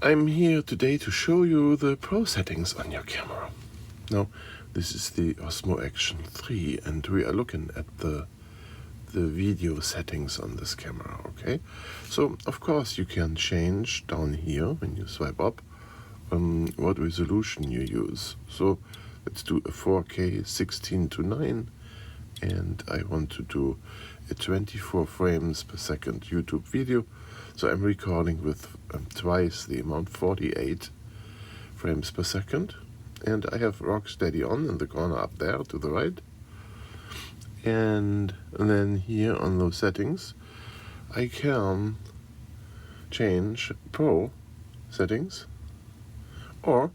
I'm here today to show you the Pro settings on your camera. Now, this is the Osmo Action 3 and we are looking at the video settings on this camera, okay? So, of course, you can change down here when you swipe up what resolution you use. So, let's do a 4K 16:9 and I want to do a 24 frames per second YouTube video. So I'm recording with twice the amount, 48 frames per second. And I have Rocksteady on in the corner up there to the right. And then here on those settings, I can change Pro settings, or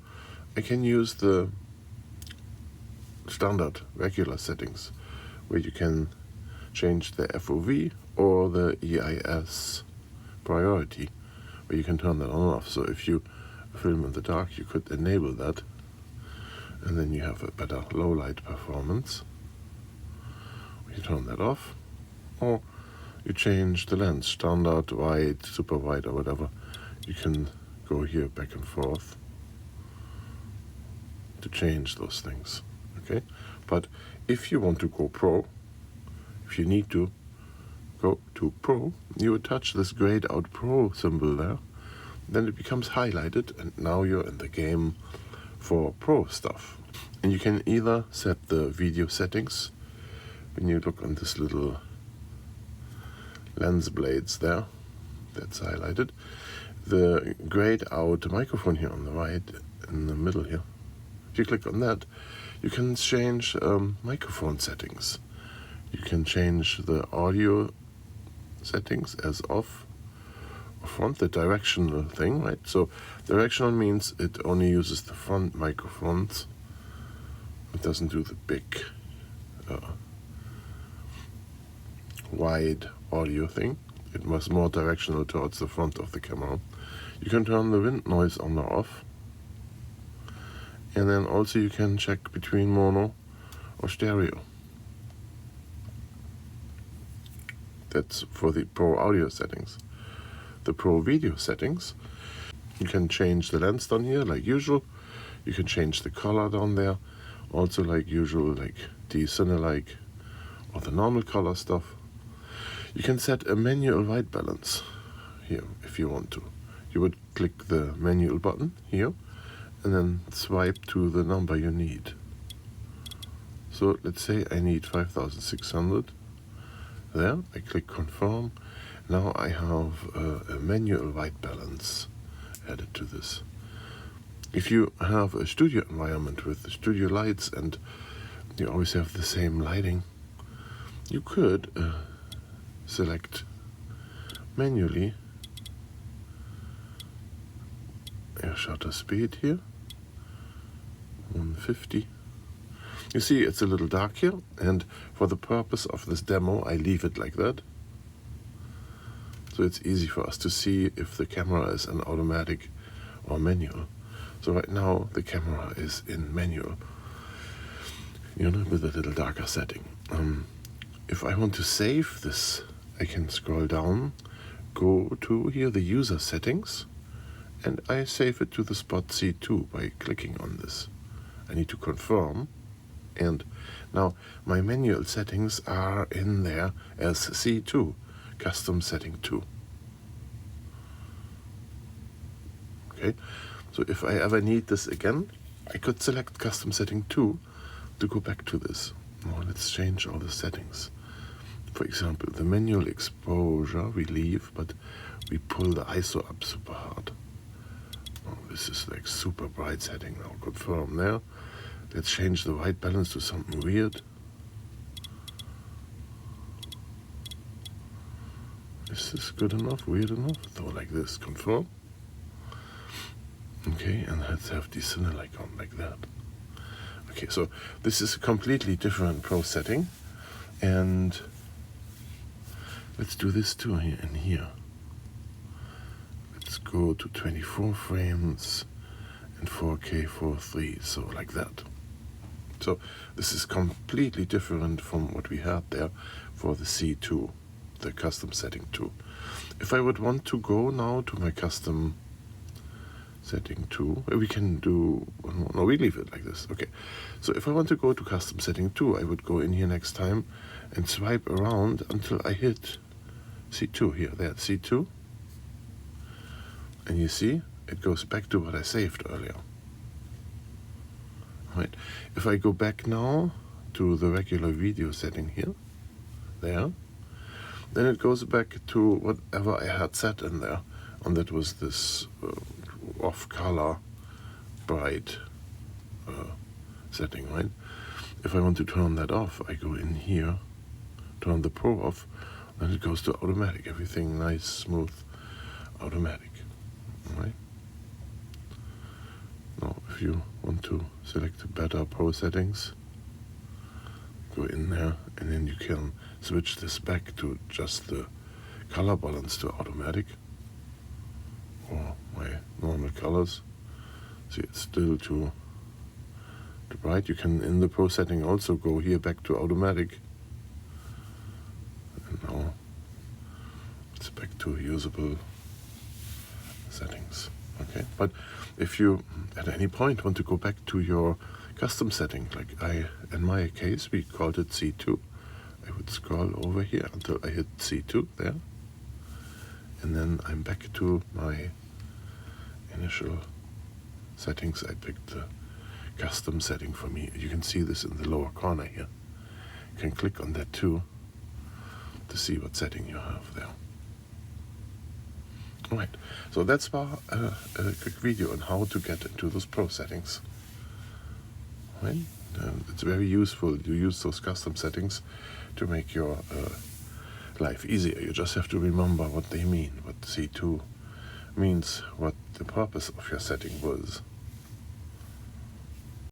I can use the standard regular settings where you can change the FOV or the EIS priority, where you can turn that on and off. So if you film in the dark, you could enable that, and then you have a better low light performance. You turn that off, or you change the lens, standard, wide, super wide, or whatever. You can go here back and forth to change those things, okay? But if you want to go Pro, if you need to go to Pro, you would touch this grayed out Pro symbol there, then it becomes highlighted and now you're in the game for Pro stuff. And you can either set the video settings when you look on this little lens blades there, that's highlighted. The grayed out microphone here on the right, in the middle here, if you click on that, you can change microphone settings. You can change the audio settings as off or front, the directional thing, right? So directional means it only uses the front microphones. It doesn't do the big wide audio thing. It was more directional towards the front of the camera. You can turn the wind noise on or off. And then also you can check between mono or stereo. That's for the Pro audio settings. The Pro video settings, you can change the lens down here like usual. You can change the color down there, also like usual, like the Cine-like or the normal color stuff. You can set a manual white balance here if you want to. You would click the manual button here and then swipe to the number you need. So let's say I need 5600. There, I click confirm. Now I have a manual white balance added to this. If you have a studio environment with studio lights and you always have the same lighting, you could select manually a shutter speed here, 150. You see it's a little dark here, and for the purpose of this demo I leave it like that. So it's easy for us to see if the camera is an automatic or manual. So right now the camera is in manual, you know, with a little darker setting. If I want to save this, I can scroll down, go to here the user settings, and I save it to the spot C2 by clicking on this. I need to confirm. And now my manual settings are in there as C2, custom setting 2. Okay, so if I ever need this again, I could select custom setting 2 to go back to this. Now let's change all the settings. For example, the manual exposure we leave, but we pull the ISO up super hard. Oh, this is like super bright setting. Now confirm there. Let's change the white balance to something weird. Is this good enough? Weird enough? So like this, confirm. Okay, and let's have the Cine-like on like that. Okay, so this is a completely different Pro setting. And let's do this too here and here. Let's go to 24 frames and 4K 4.3, so like that. So this is completely different from what we had there for the C2, the custom setting 2. If I would want to go now to my custom setting 2. We can do one more. No, we leave it like this. Okay. So if I want to go to custom setting 2, I would go in here next time and swipe around until I hit C2 here. There, C2. And you see, it goes back to what I saved earlier. Right. If I go back now to the regular video setting here, there, then it goes back to whatever I had set in there. And that was this off-color bright setting, right? If I want to turn that off, I go in here, turn the Pro off, then it goes to automatic. Everything nice, smooth, automatic, right? Now, if you want to select better Pro settings, go in there, and then you can switch this back to just the color balance to automatic, or my normal colors. See, it's still too bright. You can, in the Pro setting, also go here back to automatic. And now it's back to usable settings. Okay, but if you at any point want to go back to your custom setting, like in my case, we called it C2. I would scroll over here until I hit C2 there. And then I'm back to my initial settings. I picked the custom setting for me. You can see this in the lower corner here. You can click on that too to see what setting you have there. Alright, so that's a quick video on how to get into those Pro settings. Right? It's very useful to use those custom settings to make your life easier. You just have to remember what they mean, what C2 means, what the purpose of your setting was.